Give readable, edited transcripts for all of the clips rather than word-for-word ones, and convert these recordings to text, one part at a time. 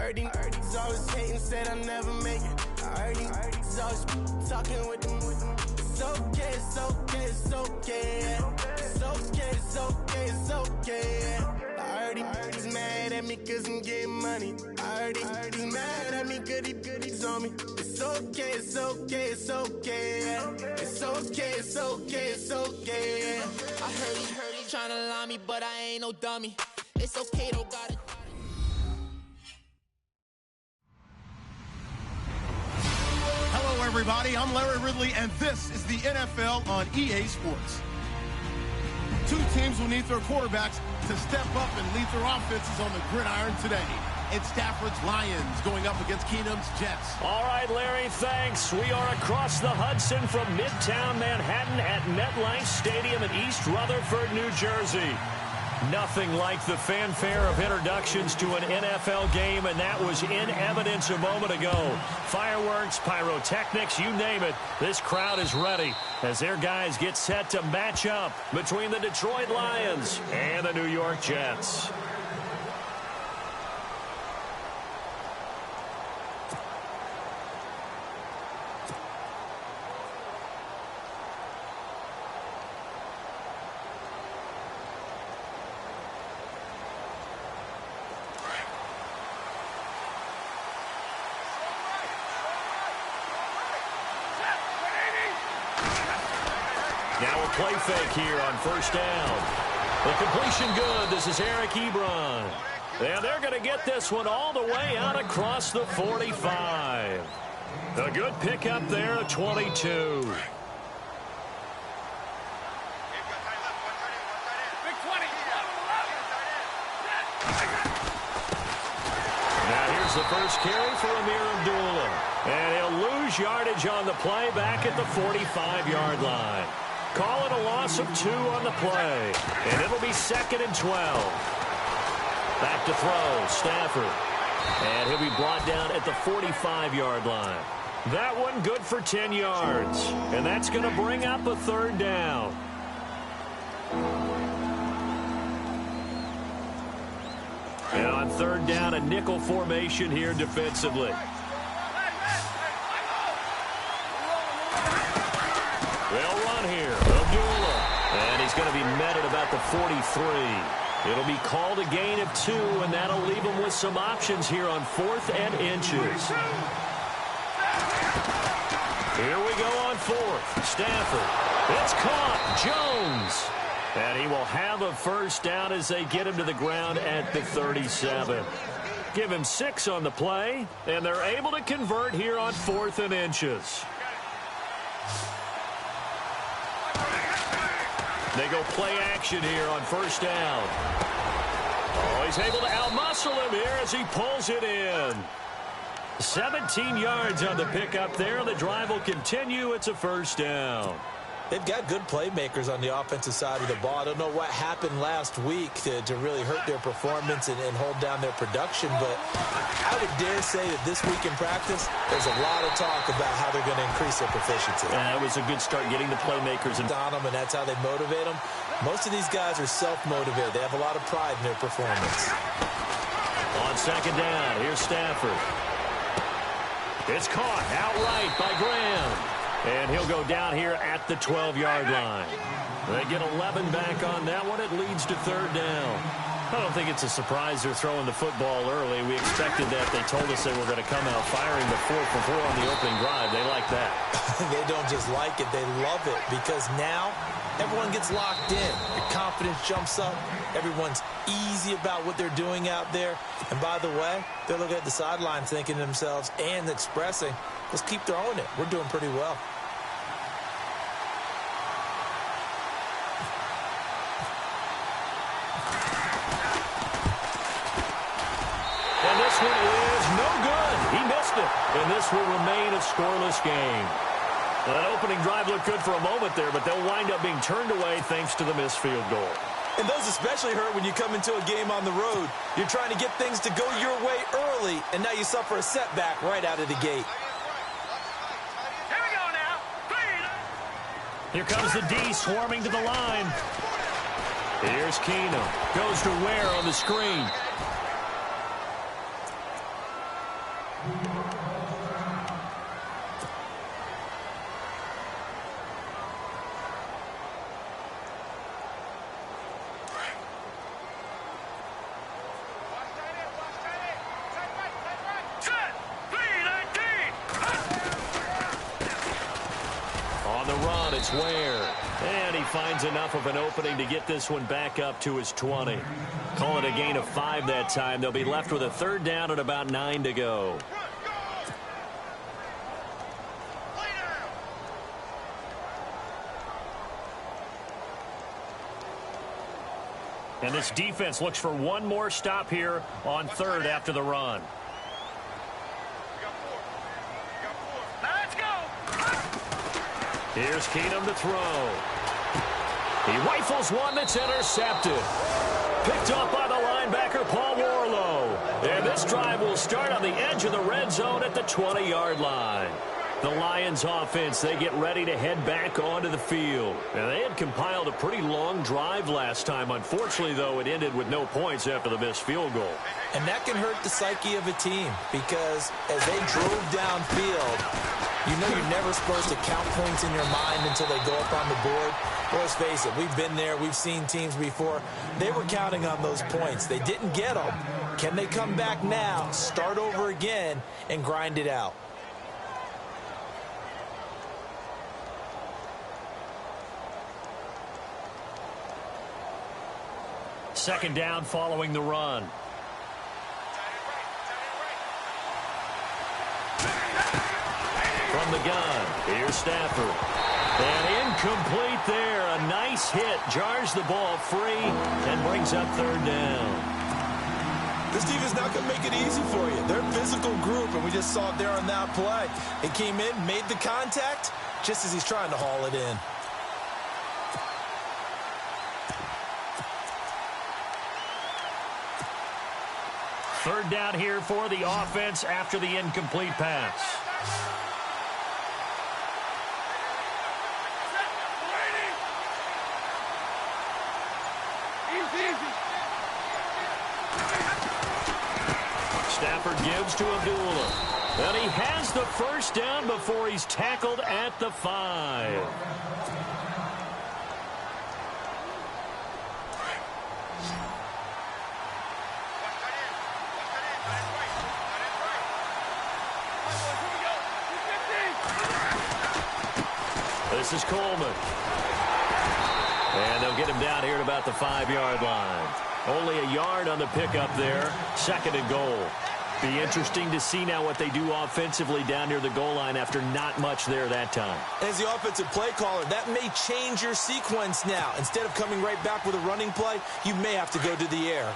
heard these always hating, said I'll never make it. I heard these always talking with them. It's okay, it's okay, it's okay. It's okay, it's okay, it's okay. I heard he's mad at me cause I'm getting money. I heard he's mad at me cause he's on me. It's okay, it's okay, it's okay. It's okay, it's okay, it's okay. I heard he tryna lie me, but I ain't no dummy. It's okay, though, got it. Hello, everybody. I'm Larry Ridley, and this is the NFL on EA Sports. Two teams will need their quarterbacks to step up and lead their offenses on the gridiron today. It's Stafford's Lions going up against Keenum's Jets. All right, Larry, thanks. We are across the Hudson from Midtown Manhattan at MetLife Stadium in East Rutherford, New Jersey. Nothing like the fanfare of introductions to an NFL game, and that was in evidence a moment ago. Fireworks, pyrotechnics, you name it. This crowd is ready as their guys get set to match up between the Detroit Lions and the New York Jets. Now a play fake here on first down. The completion good. This is Eric Ebron. And they're going to get this one all the way out across the 45. A good pickup there at 22. Now here's the first carry for Amir Abdullah. And he'll lose yardage on the play back at the 45-yard line. Call it a loss of 2 on the play. And it'll be 2nd and 12. Back to throw, Stafford. And he'll be brought down at the 45-yard line. That one good for 10 yards. And that's going to bring up a 3rd down. And on 3rd down, a nickel formation here defensively. They'll run here. Abdullah. And he's going to be met at about the 43. It'll be called a gain of 2, and that'll leave him with some options here on 4th and inches. Here we go on 4th. Stafford. It's caught. Jones. And he will have a 1st down as they get him to the ground at the 37. Give him 6 on the play, and they're able to convert here on 4th and inches. They go play action here on 1st down. Oh, he's able to outmuscle him here as he pulls it in. 17 yards on the pickup there. The drive will continue. It's a 1st down. They've got good playmakers on the offensive side of the ball. I don't know what happened last week to really hurt their performance and hold down their production, but I would dare say that this week in practice, there's a lot of talk about how they're going to increase their proficiency. Yeah, it was a good start getting the playmakers on them, and that's how they motivate them. Most of these guys are self-motivated. They have a lot of pride in their performance. On 2nd down, here's Stafford. It's caught outright by Graham. And he'll go down here at the 12-yard line. They get 11 back on that one. It leads to 3rd down. I don't think it's a surprise they're throwing the football early. We expected that. They told us they were going to come out firing the 4 for 4 on the opening drive. They like that. They don't just like it. They love it because now everyone gets locked in. Your confidence jumps up. Everyone's easy about what they're doing out there. And by the way, they're looking at the sideline thinking to themselves and expressing, let's keep throwing it. We're doing pretty well. And this one is no good. He missed it. And this will remain a scoreless game. Well, that opening drive looked good for a moment there, but they'll wind up being turned away thanks to the missed field goal. And those especially hurt when you come into a game on the road. You're trying to get things to go your way early, and now you suffer a setback right out of the gate. Here we go now. Here comes the D swarming to the line. Here's Keenum. Goes to Ware on the screen. run. It's Ware. And he finds enough of an opening to get this one back up to his 20. Call it a gain of 5 that time. They'll be left with a third down and about 9 to go. And this defense looks for one more stop here on third after the run. Let's go. Here's Keenum to throw. He rifles one that's intercepted. Picked up by the linebacker, Paul Warlow. And this drive will start on the edge of the red zone at the 20-yard line. The Lions offense, they get ready to head back onto the field. And they had compiled a pretty long drive last time. Unfortunately, though, it ended with no points after the missed field goal. And that can hurt the psyche of a team because as they drove downfield, you know you're never supposed to count points in your mind until they go up on the board. Well, let's face it, we've been there. We've seen teams before. They were counting on those points. They didn't get them. Can they come back now, start over again, and grind it out? Second down following the run. From the gun, here's Stafford. And incomplete there. A nice hit. Jars the ball free and brings up third down. This team is not going to make it easy for you. They're a physical group, and we just saw it there on that play. He came in, made the contact, just as he's trying to haul it in. Third down here for the offense after the incomplete pass. Stafford gives to Abdullah. And he has the first down before he's tackled at the 5. This is Coleman. And they'll get him down here at about the 5-yard line. Only a yard on the pickup there. Second and goal. Be interesting to see now what they do offensively down near the goal line after not much there that time. As the offensive play caller, that may change your sequence now. Instead of coming right back with a running play, you may have to go to the air.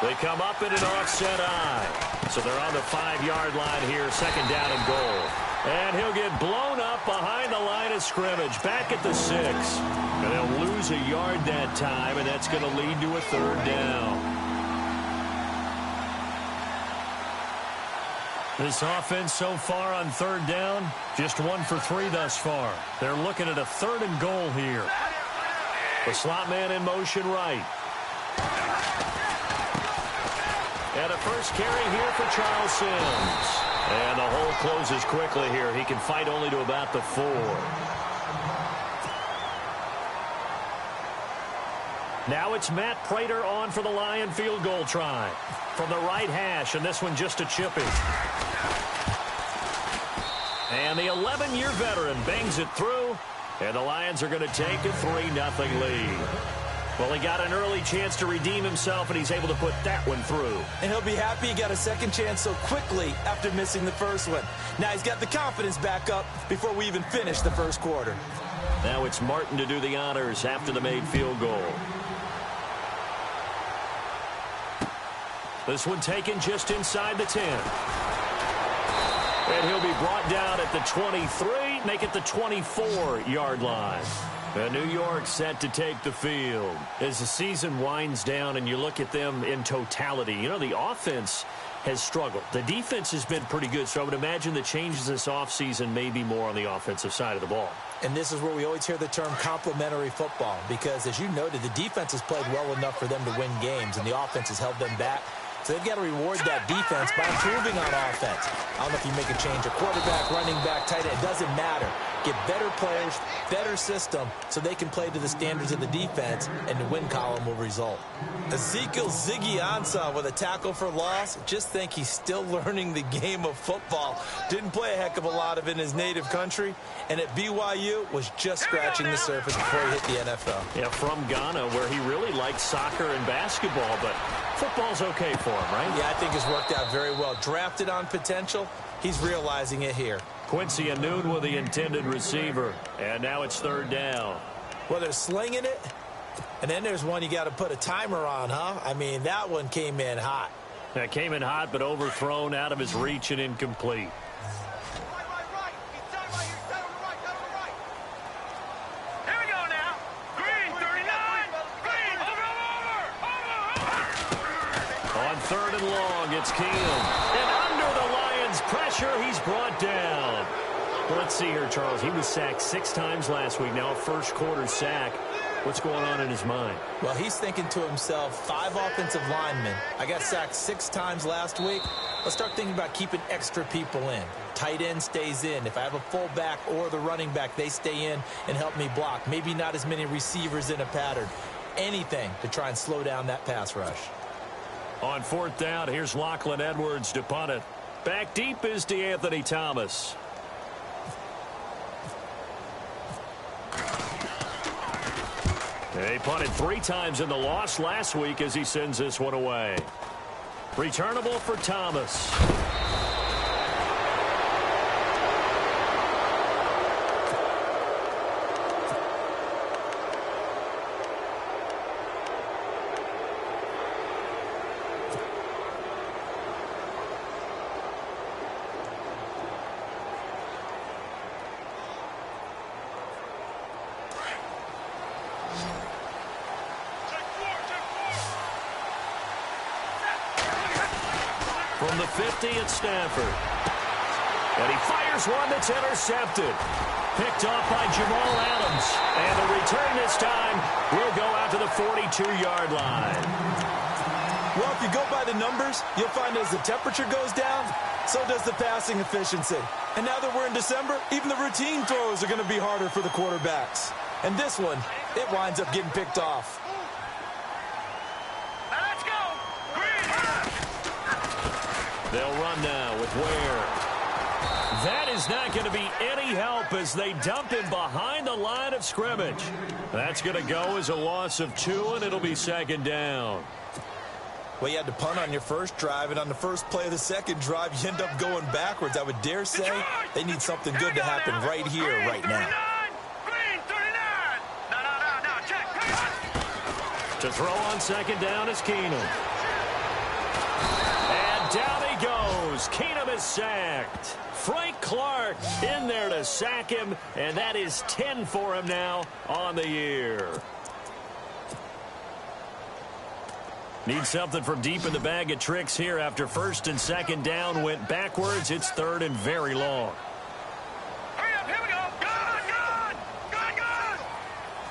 They come up in an offset eye. So they're on the 5-yard line here, second down and goal. And he'll get blown up behind the line of scrimmage, back at the 6. And they'll lose a yard that time, and that's going to lead to a third down. This offense so far on third down, just 1 for 3 thus far. They're looking at a third and goal here. The slot man in motion right. And a first carry here for Charles Sims. And the hole closes quickly here. He can fight only to about the 4. Now it's Matt Prater on for the Lion field goal try. From the right hash, and this one just a chippy. And the 11-year veteran bangs it through. And the Lions are going to take a 3-0 lead. Well, he got an early chance to redeem himself, and he's able to put that one through. And he'll be happy he got a second chance so quickly after missing the first one. Now he's got the confidence back up before we even finish the first quarter. Now it's Martin to do the honors after the made field goal. This one taken just inside the 10. And he'll be brought down at the 23, make it the 24-yard line. New York set to take the field. As the season winds down and you look at them in totality, you know, the offense has struggled. The defense has been pretty good, so I would imagine the changes this offseason may be more on the offensive side of the ball. And this is where we always hear the term complementary football because, as you noted, the defense has played well enough for them to win games, and the offense has held them back. So they've got to reward that defense by improving on offense. I don't know if you make a change, a quarterback, running back, tight end, it doesn't matter. get better players, better system, so they can play to the standards of the defense, and the win column will result. Ezekiel Ziggy Ansah with a tackle for loss. Just think he's still learning the game of football. Didn't play a heck of a lot of it in his native country, and at BYU was just scratching the surface before he hit the NFL. Yeah, from Ghana, where he really liked soccer and basketball, but football's okay for him, right? Yeah, I think it's worked out very well. Drafted on potential, he's realizing it here. Quincy Anoon with the intended receiver, and now it's third down. Well, they're slinging it, and then there's one you got to put a timer on, huh? I mean, that one came in hot. That came in hot, but overthrown, out of his reach and incomplete. Here we go now. Green, 39. Green, over. On third and long, it's Keenum. And under the Lions' pressure, he's brought down. Well, let's see here, Charles. He was sacked 6 times last week. Now a first-quarter sack. What's going on in his mind? Well, he's thinking to himself, 5 offensive linemen. I got sacked 6 times last week. Let's start thinking about keeping extra people in. Tight end stays in. If I have a fullback or the running back, they stay in and help me block. Maybe not as many receivers in a pattern. Anything to try and slow down that pass rush. On fourth down, here's Lachlan Edwards to punt it. Back deep is DeAnthony Thomas. They punted 3 times in the loss last week as he sends this one away. Returnable for Thomas. From the 50 at Stanford. And he fires one that's intercepted. Picked off by Jamal Adams. And the return this time will go out to the 42-yard line. Well, if you go by the numbers, you'll find as the temperature goes down, so does the passing efficiency. And now that we're in December, even the routine throws are going to be harder for the quarterbacks. And this one, it winds up getting picked off. Let's go. Green. They'll run now with Ware. That is not going to be any help as they dump him behind the line of scrimmage. That's going to go as a loss of 2, and it'll be second down. Well, you had to punt on your first drive, and on the first play of the second drive, you end up going backwards. I would dare say they need something good to happen right here, right now. Green, 39. No, check. To throw on second down is Keenum. And down he goes. Keenum is sacked. Frank Clark in there to sack him, and that is 10 for him now on the year. Need something from deep in the bag of tricks here after first and second down went backwards. It's third and very long. Hurry up, here we go. Good.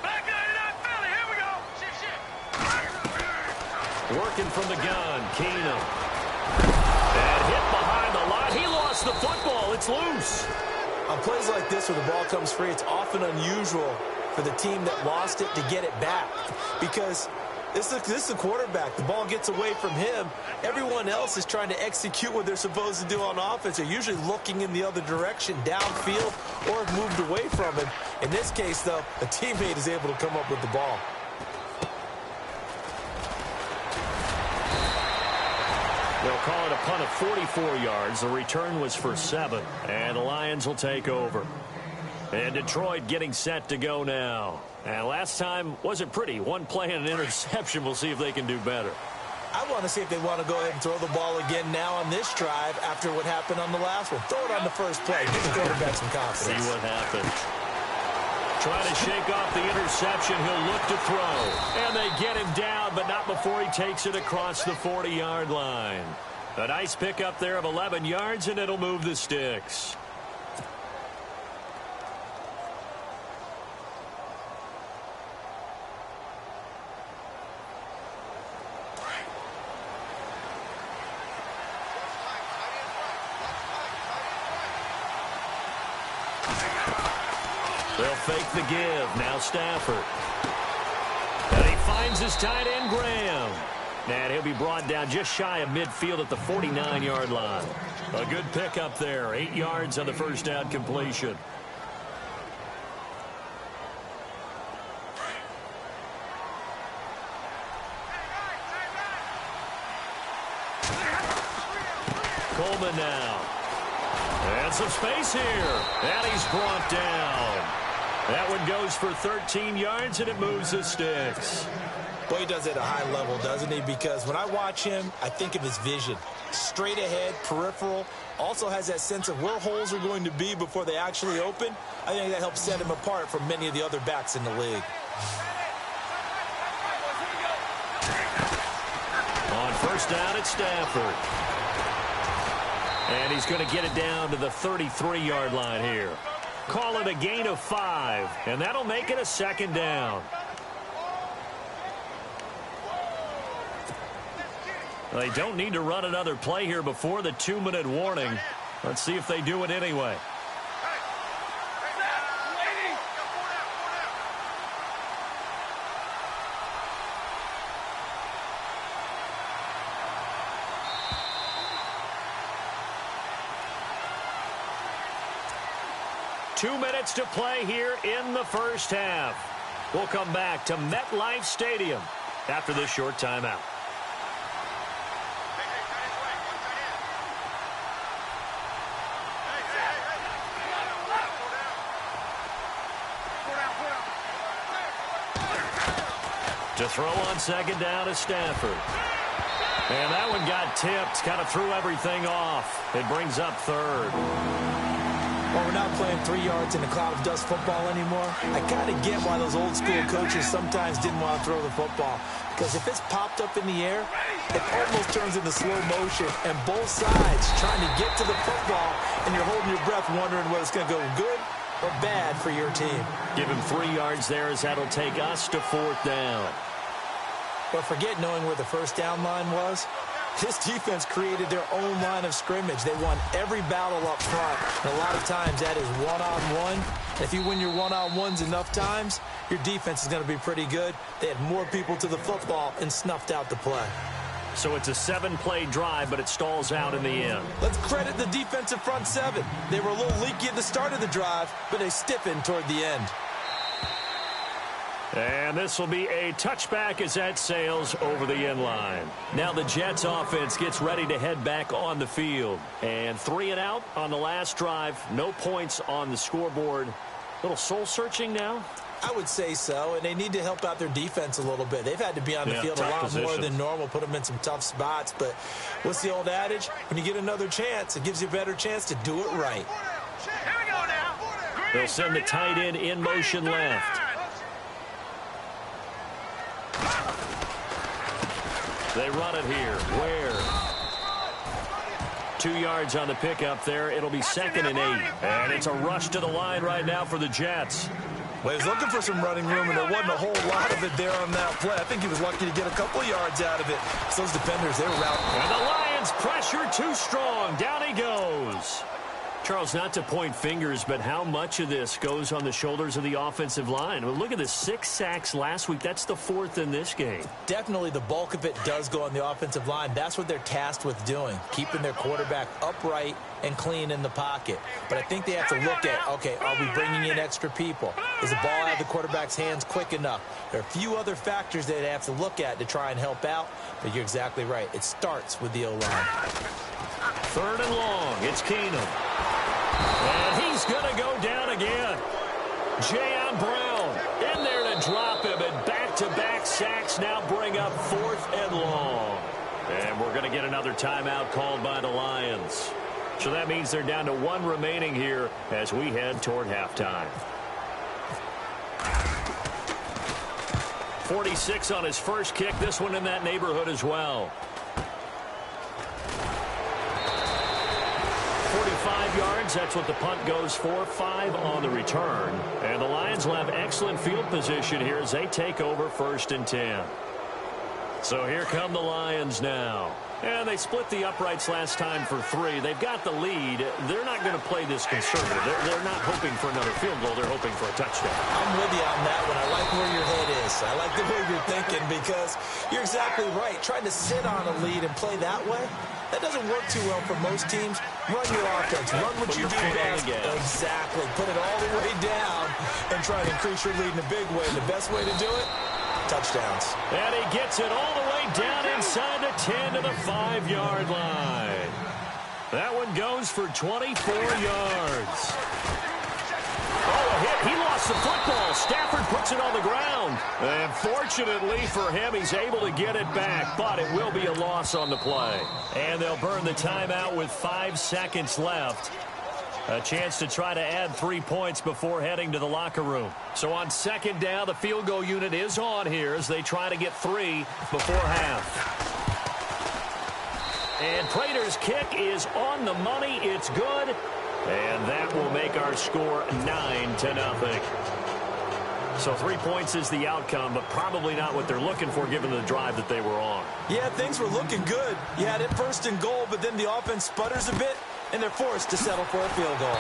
Back 99 Philly, here we go. Working from the gun, Keenum. And hit behind the line. He lost the football. It's loose. On plays like this where the ball comes free, it's often unusual for the team that lost it to get it back. Because this is a quarterback. The ball gets away from him. Everyone else is trying to execute what they're supposed to do on offense. They're usually looking in the other direction, downfield, or have moved away from him. In this case, though, a teammate is able to come up with the ball. They'll call it a punt of 44 yards. The return was for 7. And the Lions will take over. And Detroit getting set to go now. And last time wasn't pretty. One play and an interception. We'll see if they can do better. I want to see if they want to go ahead and throw the ball again now on this drive after what happened on the last one. Throw it on the first play. Give the quarterback some confidence. See what happens. Trying to shake off the interception. He'll look to throw. And they get him down, but not before he takes it across the 40-yard line. A nice pickup there of 11 yards, and it'll move the sticks. They'll fake the give. Now Stafford. And he finds his tight end, Graham. And he'll be brought down just shy of midfield at the 49-yard line. A good pickup there. 8 yards on the first down completion. Coleman now. And some space here. And he's brought down. That one goes for 13 yards, and it moves the sticks. Boy, he does it at a high level, doesn't he? Because when I watch him, I think of his vision. Straight ahead, peripheral. Also has that sense of where holes are going to be before they actually open. I think that helps set him apart from many of the other backs in the league. On first down, it's Stafford. And he's going to get it down to the 33-yard line here. Call it a gain of 5, and that'll make it a second down. They don't need to run another play here before the 2-minute warning. Let's see if they do it anyway. Two minutes to play here in the first half. We'll come back to MetLife Stadium after this short timeout. To throw on second down is Stafford. And that one got tipped, kind of threw everything off. It brings up third. Well, we're not playing 3 yards in a cloud of dust football anymore. I kind of get why those old school coaches sometimes didn't want to throw the football. Because if it's popped up in the air, it almost turns into slow motion. And both sides trying to get to the football, and you're holding your breath wondering whether it's going to go good or bad for your team. Give him 3 yards there as that'll take us to fourth down. But forget knowing where the first down line was. This defense created their own line of scrimmage. They won every battle up front. And a lot of times that is one-on-one. If you win your one-on-ones enough times, your defense is going to be pretty good. They had more people to the football and snuffed out the play. So it's a 7-play drive, but it stalls out in the end. Let's credit the defensive front seven. They were a little leaky at the start of the drive, but they stiffened toward the end. And this will be a touchback as that sails over the end line. Now the Jets offense gets ready to head back on the field. And 3 and out on the last drive. No points on the scoreboard. Little soul-searching now? I would say so, and they need to help out their defense a little bit. They've had to be on the field a lot more than normal, put them in some tough spots. But what's the old adage? When you get another chance, it gives you a better chance to do it right. Here we go now. They'll send the tight end in motion left. They run it here. Where? 2 yards on the pickup there. It'll be 2nd and 8. And it's a rush to the line right now for the Jets. Well, he was looking for some running room, and there wasn't a whole lot of it there on that play. I think he was lucky to get a couple of yards out of it. So those defenders, they were routing. And the Lions pressure too strong. Down he goes. Charles, not to point fingers, but how much of this goes on the shoulders of the offensive line? Well, look at the 6 sacks last week. That's the 4th in this game. Definitely the bulk of it does go on the offensive line. That's what they're tasked with doing, keeping their quarterback upright and clean in the pocket. But I think they have to look at, okay, are we bringing in extra people? Is the ball out of the quarterback's hands quick enough? There are a few other factors that they have to look at to try and help out, but you're exactly right. It starts with the O-line. 3rd and long. It's Keenum. And he's going to go down again. Jayon Brown in there to drop him, and back-to-back sacks now bring up 4th and long. And we're going to get another timeout called by the Lions. So that means they're down to 1 remaining here as we head toward halftime. 46 on his first kick. This one in that neighborhood as well. 45 yards, that's what the punt goes for. 5 on the return. And the Lions will have excellent field position here as they take over 1st and 10. So here come the Lions now. And they split the uprights last time for 3. They've got the lead. They're not going to play this conservative. They're not hoping for another field goal. They're hoping for a touchdown. I'm with you on that one. I like where your head is. I like the way you're thinking because you're exactly right. Trying to sit on a lead and play that way, that doesn't work too well for most teams. Run your offense. Run what you do best. Exactly. Put it all the way down and try to increase your lead in a big way. The best way to do it, touchdowns. And he gets it all the way down inside the 10 to the 5-yard line. That one goes for 24 yards. Oh, a hit. He lost the football. Stafford puts it on the ground. And fortunately for him, he's able to get it back, but it will be a loss on the play. And they'll burn the timeout with 5 seconds left. A chance to try to add 3 points before heading to the locker room. So on second down, the field goal unit is on here as they try to get 3 before half. And Prater's kick is on the money. It's good. And that will make our score 9-0. So 3 points is the outcome, but probably not what they're looking for given the drive that they were on. Yeah, things were looking good. You had it first and goal, but then the offense sputters a bit, and they're forced to settle for a field goal.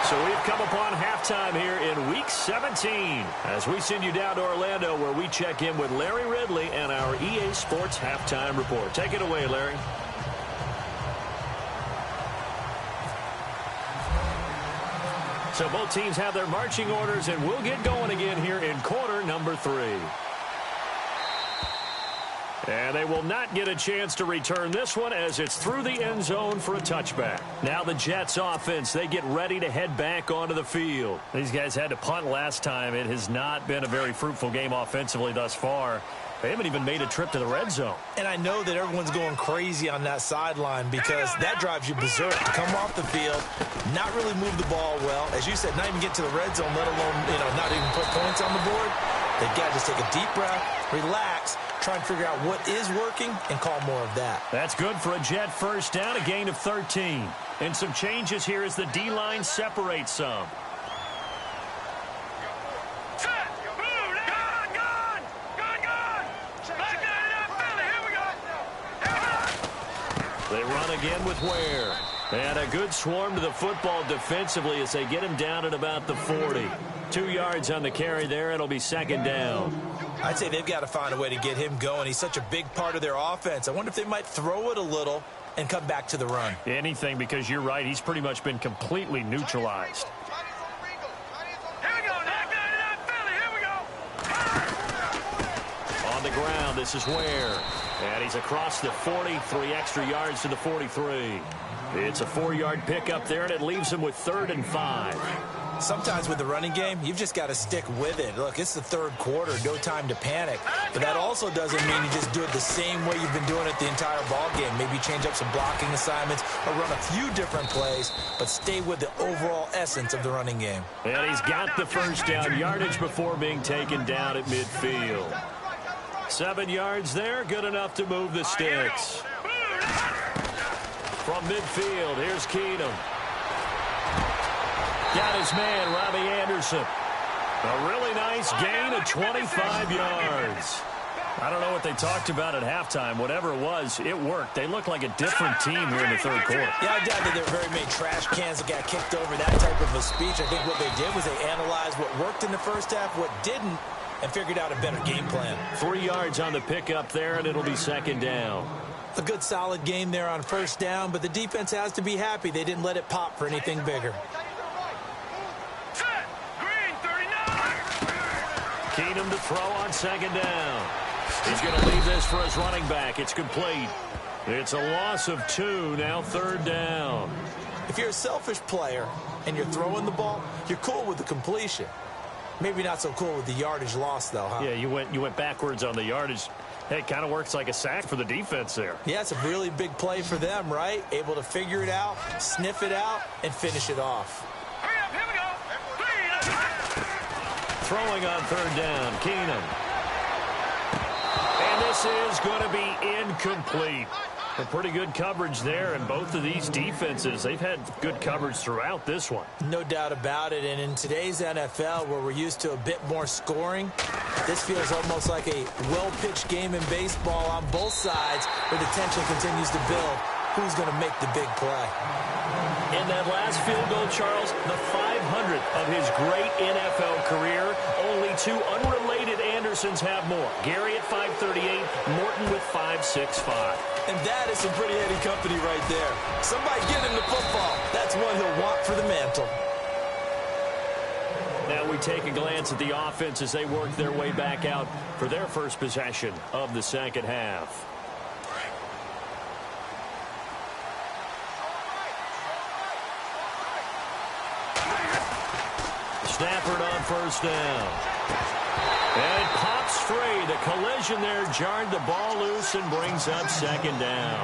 So we've come upon halftime here in Week 17 as we send you down to Orlando where we check in with Larry Ridley and our EA Sports Halftime Report. Take it away, Larry. So both teams have their marching orders, and we'll get going again here in quarter number 3. And they will not get a chance to return this one as it's through the end zone for a touchback. Now the Jets offense, they get ready to head back onto the field. These guys had to punt last time. It has not been a very fruitful game offensively thus far. They haven't even made a trip to the red zone. And I know that everyone's going crazy on that sideline because that drives you berserk to come off the field, not really move the ball well. As you said, not even get to the red zone, let alone, not even put points on the board. They've got to just take a deep breath, relax, try and figure out what is working, and call more of that. That's good for a Jet first down, a gain of 13. And some changes here as the D-line separates some. They run again with Ware. And a good swarm to the football defensively as they get him down at about the 40. 2 yards on the carry there. It'll be second down. I'd say they've got to find a way to get him going. He's such a big part of their offense. I wonder if they might throw it a little and come back to the run. Anything, because you're right. He's pretty much been completely neutralized. On the ground, this is Ware. And he's across the 40, 3 extra yards to the 43. It's a 4-yard pickup there, and it leaves him with 3rd and 5. Sometimes with the running game, you've just got to stick with it. Look, it's the third quarter, no time to panic. But that also doesn't mean you just do it the same way you've been doing it the entire ball game. Maybe change up some blocking assignments or run a few different plays, but stay with the overall essence of the running game. And he's got the first down yardage before being taken down at midfield. 7 yards there, good enough to move the sticks. From midfield, here's Keenum. Got his man, Robbie Anderson. A really nice gain of 25 yards. I don't know what they talked about at halftime. Whatever it was, it worked. They look like a different team here in the third quarter. Yeah, I doubt that there were very many trash cans that got kicked over, that type of a speech. I think what they did was they analyzed what worked in the first half, what didn't, and figured out a better game plan. 3 yards on the pickup there, and it'll be second down. A good solid game there on first down, but the defense has to be happy they didn't let it pop for anything bigger. Keenum to throw on second down. He's going to leave this for his running back. It's complete. It's a loss of 2, now 3rd down. If you're a selfish player and you're throwing the ball, you're cool with the completion. Maybe not so cool with the yardage loss, though, huh? Yeah, you went backwards on the yardage. Hey, it kind of works like a sack for the defense there. Yeah, it's a really big play for them, right? Able to figure it out, sniff it out, and finish it off. Hurry up, here we go. Throwing on 3rd down, Keenum. And this is going to be incomplete. A pretty good coverage there, and both of these defenses, they've had good coverage throughout this one. No doubt about it, and in today's NFL, where we're used to a bit more scoring, this feels almost like a well-pitched game in baseball on both sides, where the tension continues to build. Who's going to make the big play? In that last field goal, Charles, the 500th of his great NFL career, only two unrelated Andersons have more. Gary at 538, Morton with 565. And that is some pretty heady company right there. Somebody get him the football. That's what he'll want for the mantle. Now we take a glance at the offense as they work their way back out for their first possession of the second half. Stafford on first down. And it pops free. The collision there jarred the ball loose and brings up second down.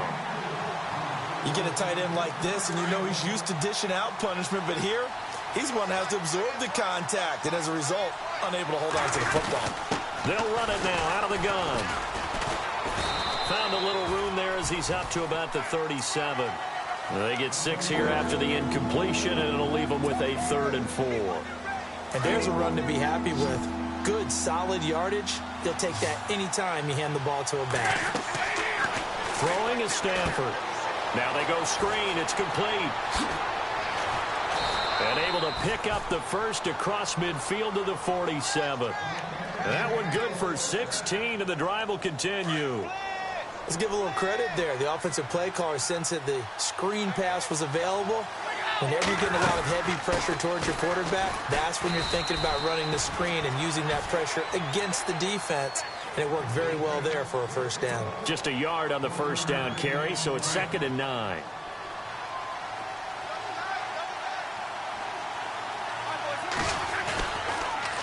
You get a tight end like this, and you know he's used to dishing out punishment, but here, he's one that has to absorb the contact, and as a result, unable to hold on to the football. They'll run it now out of the gun. Found a little room there as he's up to about the 37. They get 6 here after the incompletion, and it'll leave them with a 3rd and 4. And there's a run to be happy with. Good, solid yardage. They'll take that any time you hand the ball to a back. Throwing is Stanford. Now they go screen. It's complete. And able to pick up the first across midfield to the 47. That one good for 16, and the drive will continue. Let's give a little credit there. The offensive play caller sensed that the screen pass was available. Whenever you're getting a lot of heavy pressure towards your quarterback, that's when you're thinking about running the screen and using that pressure against the defense. And it worked very well there for a first down. Just a yard on the first down carry, so it's 2nd and 9.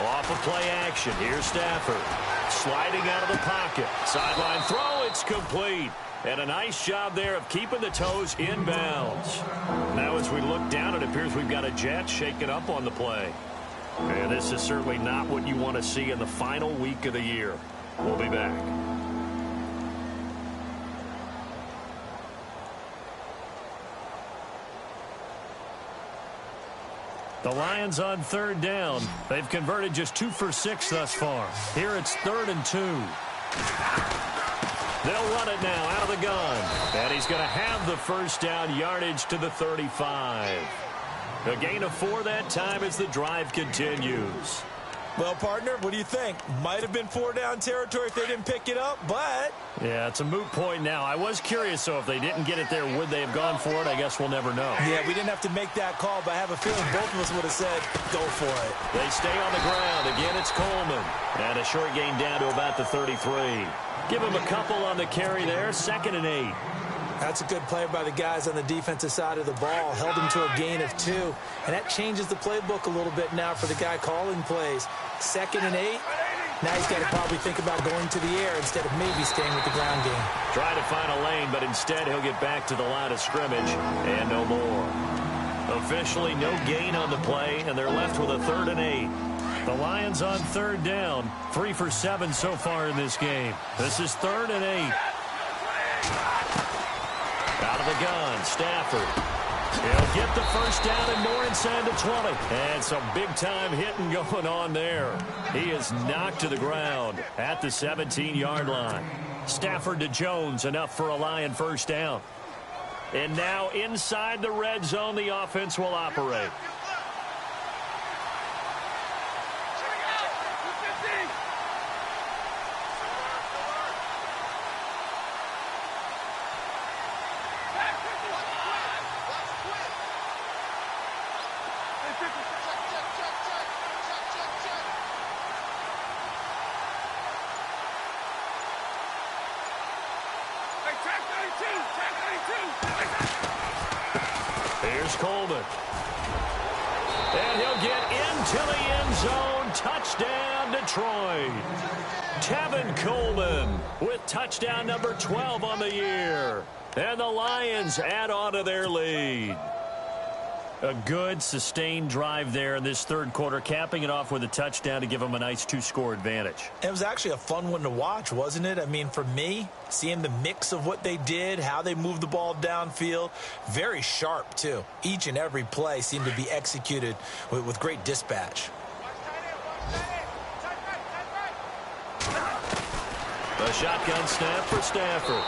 Off of play action. Here's Stafford. Sliding out of the pocket. Sideline throw. It's complete. And a nice job there of keeping the toes inbounds. Now as we look down, it appears we've got a jet shaking up on the play. And this is certainly not what you want to see in the final week of the year. We'll be back. The Lions on 3rd down. They've converted just 2 for 6 thus far. Here it's 3rd and 2. They'll run it now out of the gun. And he's going to have the first down, yardage to the 35. A gain of 4 that time as the drive continues. Well, partner, what do you think? Might have been 4-down territory if they didn't pick it up, but... Yeah, it's a moot point now. I was curious, so if they didn't get it there, would they have gone for it? I guess we'll never know. Yeah, we didn't have to make that call, but I have a feeling both of us would have said, go for it. They stay on the ground. Again, it's Coleman. And a short gain down to about the 33. Give him a couple on the carry there. 2nd and 8. That's a good play by the guys on the defensive side of the ball. Held him to a gain of 2. And that changes the playbook a little bit now for the guy calling plays. 2nd and 8. Now he's got to probably think about going to the air instead of maybe staying with the ground game. Try to find a lane, but instead he'll get back to the line of scrimmage and no more. Officially no gain on the play, and they're left with a 3rd and 8. The Lions on 3rd down. 3 for 7 so far in this game. This is 3rd and 8. Out of the gun, Stafford. He'll get the first down and more inside the 20. And some big-time hitting going on there. He is knocked to the ground at the 17-yard line. Stafford to Jones, enough for a Lion first down. And now inside the red zone, the offense will operate. Here's Coleman. And he'll get into the end zone. Touchdown, Detroit. Tevin Coleman with touchdown number 12 on the year. And the Lions add on to their lead. A good, sustained drive there in this third quarter, capping it off with a touchdown to give them a nice 2-score advantage. It was actually a fun one to watch, wasn't it? I mean, for me, seeing the mix of what they did, how they moved the ball downfield, very sharp, too. Each and every play seemed to be executed with great dispatch. A shotgun snap for Stafford.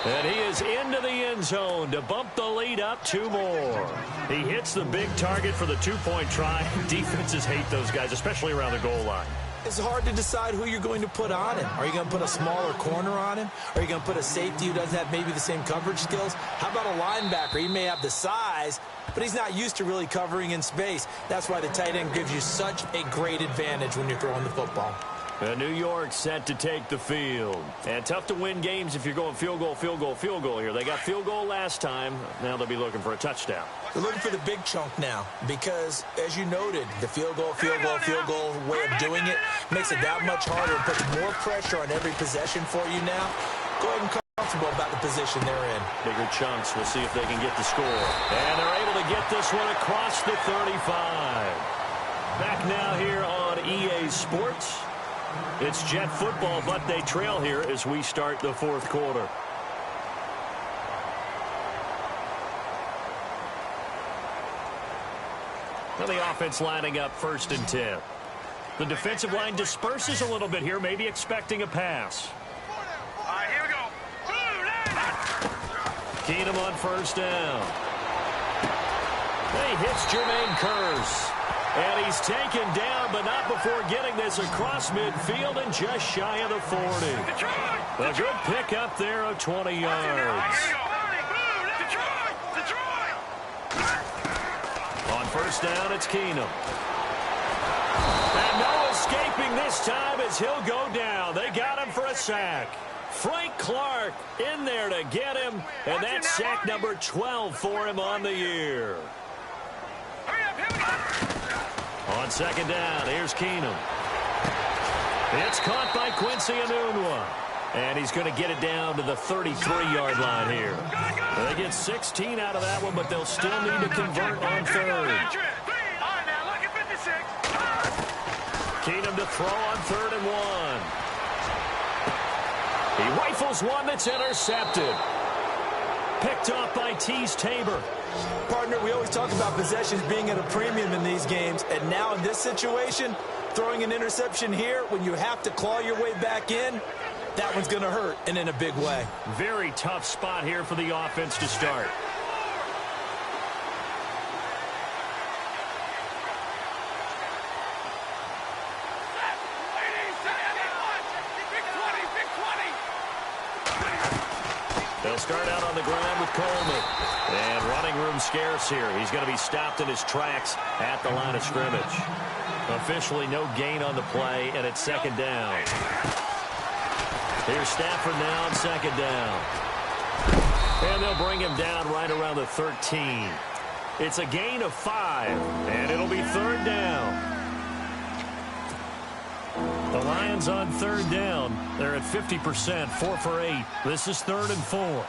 And he is into the end zone to bump the lead up 2 more. He hits the big target for the 2-point try. Defenses hate those guys, especially around the goal line. It's hard to decide who you're going to put on him. Are you going to put a smaller corner on him? Are you going to put a safety who doesn't have maybe the same coverage skills? How about a linebacker? He may have the size, but he's not used to really covering in space. That's why the tight end gives you such a great advantage when you're throwing the football. New York set to take the field. And tough to win games if you're going field goal, field goal, field goal here. They got field goal last time. Now they'll be looking for a touchdown. They're looking for the big chunk now because, as you noted, the field goal way of doing it makes it that much harder and puts more pressure on every possession for you now. Go ahead and comfortable about the position they're in. Bigger chunks. We'll see if they can get the score. And they're able to get this one across the 35. Back now here on EA Sports. It's Jet football, but they trail here as we start the fourth quarter. Now the offense lining up 1st and 10. The defensive line disperses a little bit here, maybe expecting a pass. All right, here we go. Keenum on 1st down. He hits Jermaine Kearse. And he's taken down, but not before getting this across midfield and just shy of the 40. A good pickup there of 20 yards. On 1st down, it's Keenum. And no escaping this time as he'll go down. They got him for a sack. Frank Clark in there to get him, and that's sack number 12 for him on the year. On 2nd down, here's Keenum. It's caught by Quincy Enunwa. And he's going to get it down to the 33-yard line here. They get 16 out of that one, but they'll still need to convert on 3rd. Keenum to throw on 3rd and 1. He rifles one that's intercepted. Picked off by Tease Tabor. Partner, we always talk about possessions being at a premium in these games, and now in this situation, throwing an interception here when you have to claw your way back in, that one's going to hurt, and in a big way. Very tough spot here for the offense to start. They'll start out on the ground with Coleman. And running room scarce here. He's going to be stopped in his tracks at the line of scrimmage. Officially no gain on the play, and it's 2nd down. Here's Stafford now on 2nd down. And they'll bring him down right around the 13. It's a gain of 5, and it'll be 3rd down. The Lions on 3rd down. They're at 50%, 4 for 8. This is 3rd and 4.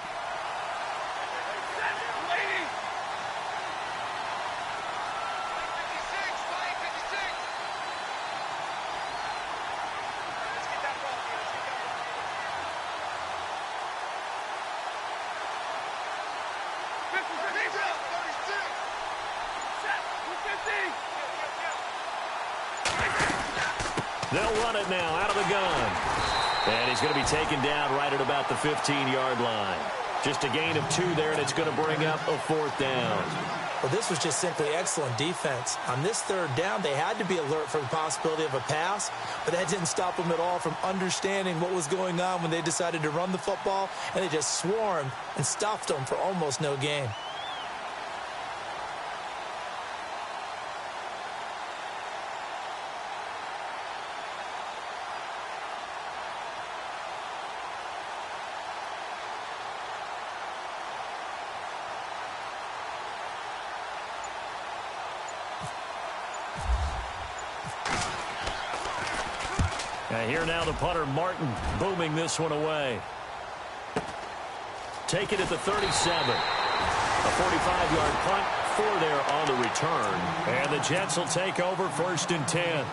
They'll run it now out of the gun. And he's going to be taken down right at about the 15-yard line. Just a gain of 2 there, and it's going to bring up a 4th down. Well, this was just simply excellent defense. On this 3rd down, they had to be alert for the possibility of a pass, but that didn't stop them at all from understanding what was going on when they decided to run the football, and they just swarmed and stuffed them for almost no gain. Here now the punter, Martin, booming this one away. Take it at the 37. A 45-yard punt, 4 there on the return. And the Jets will take over 1st and 10.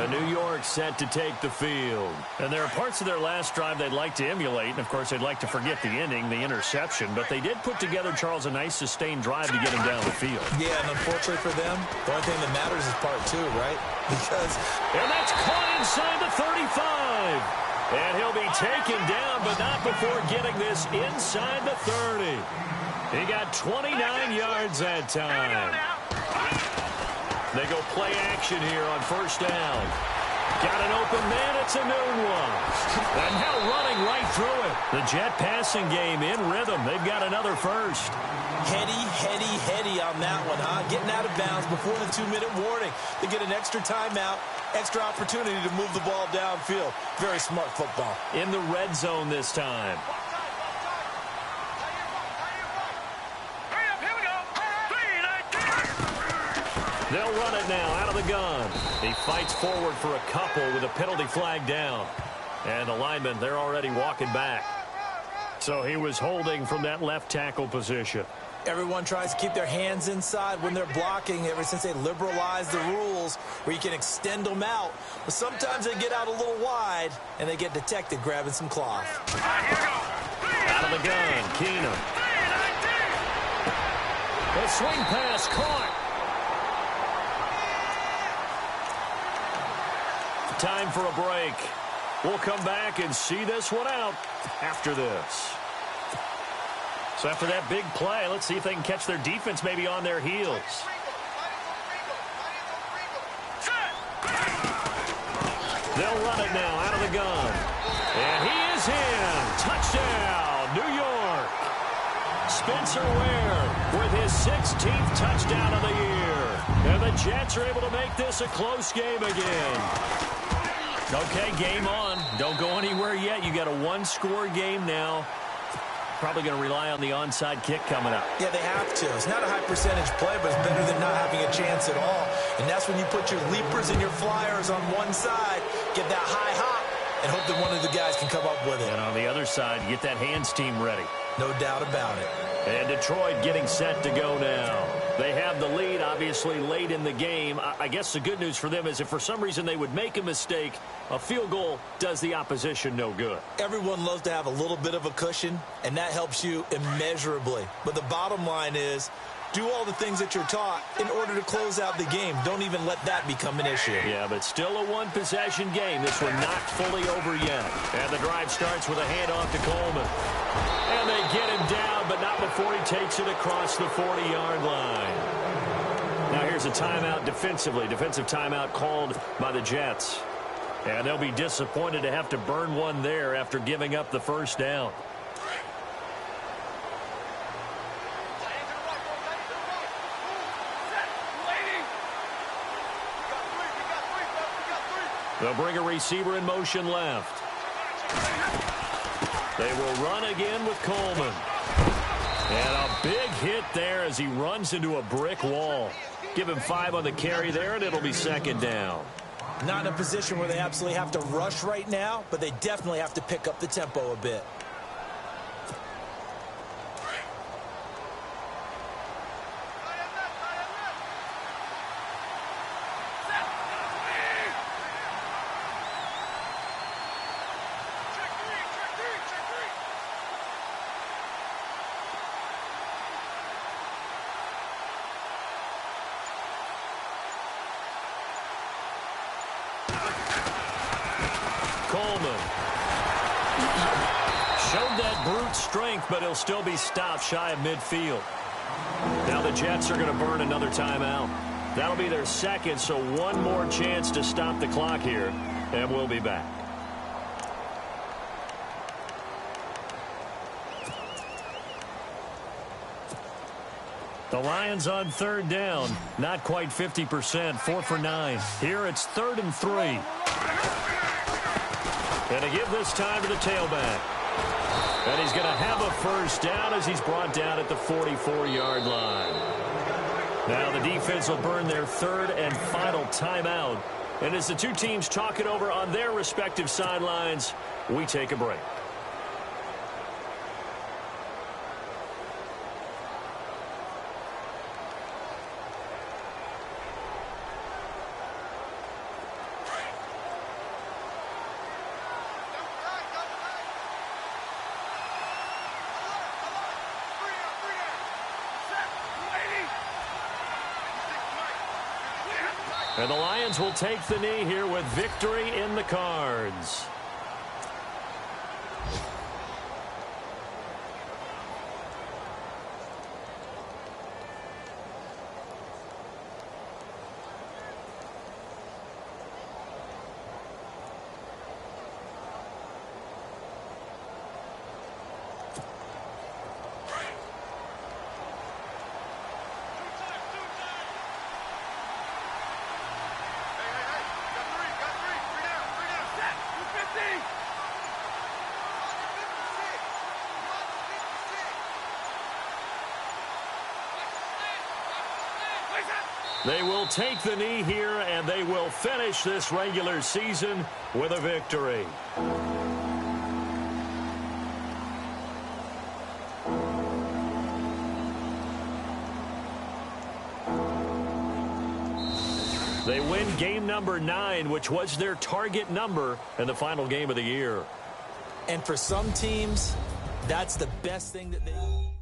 New York set to take the field. And there are parts of their last drive they'd like to emulate. And, of course, they'd like to forget the ending, the interception. But they did put together, Charles, a nice sustained drive to get him down the field. Yeah, and unfortunately for them, the only thing that matters is part 2, right? And that's caught inside the 35. And he'll be taken down, but not before getting this inside the 30. He got 29 yards that time. They go play action here on 1st down. Got an open man. It's a noon one. And now running right through it. The Jet passing game in rhythm. They've got another first. Heady on that one, huh? Getting out of bounds before the 2-minute warning. They get an extra timeout, extra opportunity to move the ball downfield. Very smart football. In the red zone this time. They'll run it now out of the gun. He fights forward for a couple with a penalty flag down. And the linemen, they're already walking back. So he was holding from that left tackle position. Everyone tries to keep their hands inside when they're blocking ever since they liberalized the rules where you can extend them out. But sometimes they get out a little wide and they get detected grabbing some cloth. Out of the gun, Keenum. The swing pass caught. Time for a break. We'll come back and see this one out after this. So after that big play, let's see if they can catch their defense maybe on their heels. They'll run it now out of the gun. And he is in. Touchdown, New York. Spencer Ware with his 16th touchdown of the year. And the Jets are able to make this a close game again. Okay, game on. Don't go anywhere yet. You got a one-score game now. Probably going to rely on the onside kick coming up. Yeah, they have to. It's not a high-percentage play, but it's better than not having a chance at all. And that's when you put your leapers and your flyers on one side, get that high hop, and hope that one of the guys can come up with it. And on the other side, get that hands team ready. No doubt about it. And Detroit getting set to go now. They have the lead, obviously, late in the game. I guess the good news for them is if for some reason they would make a mistake, a field goal does the opposition no good. Everyone loves to have a little bit of a cushion, and that helps you immeasurably. But the bottom line is, do all the things that you're taught in order to close out the game. Don't even let that become an issue. Yeah, but still a one-possession game. This one not fully over yet. And the drive starts with a handoff to Coleman. And they get him down, but not before he takes it across the 40-yard line. Now here's a timeout defensively. Defensive timeout called by the Jets. And they'll be disappointed to have to burn one there after giving up the first down. They'll bring a receiver in motion left. They will run again with Coleman. And a big hit there as he runs into a brick wall. Give him 5 on the carry there, and it'll be second down. Not in a position where they absolutely have to rush right now, but they definitely have to pick up the tempo a bit. Strength, but he'll still be stopped shy of midfield. Now the Jets are going to burn another timeout. That'll be their second, so one more chance to stop the clock here, and we'll be back. The Lions on third down, not quite 50%, 4 for 9. Here it's 3rd and 3. And to give this time to the tailback. And he's going to have a first down as he's brought down at the 44-yard line. Now the defense will burn their 3rd and final timeout. And as the two teams talk it over on their respective sidelines, we take a break. And the Lions will take the knee here with victory in the cards. They will take the knee here, and they will finish this regular season with a victory. They win game number 9, which was their target number in the final game of the year. And for some teams, that's the best thing that they...